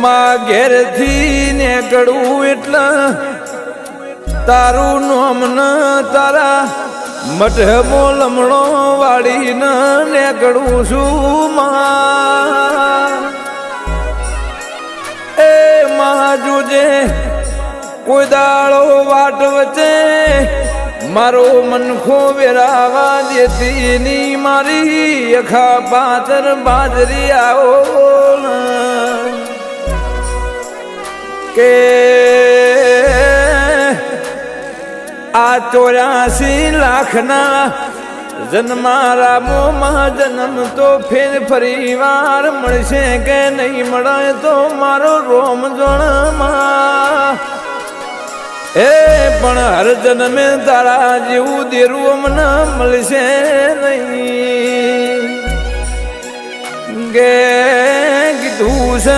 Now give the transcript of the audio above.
માં ઘેરથી નીકળું એટલે તારું નામ ન તારા મઢમો લમણો વાળીને નીકળું છું માં એ માં જોજે કોઈ દાળો વાટ વચ્ચે મારો મનખો વેરાવા દેતી ની મારી અખા પાતર બાજરી આવો કે આ 84 લાખના જન્મારા મોમાં જન્મ તો ફેર ફરી વાર મળશે કે નહીં મળે તો મારો રોમ જોણમાં એ પણ હર જન્મે તારા જેવું દેરું મને મળશે નહીં ગે કીધું છે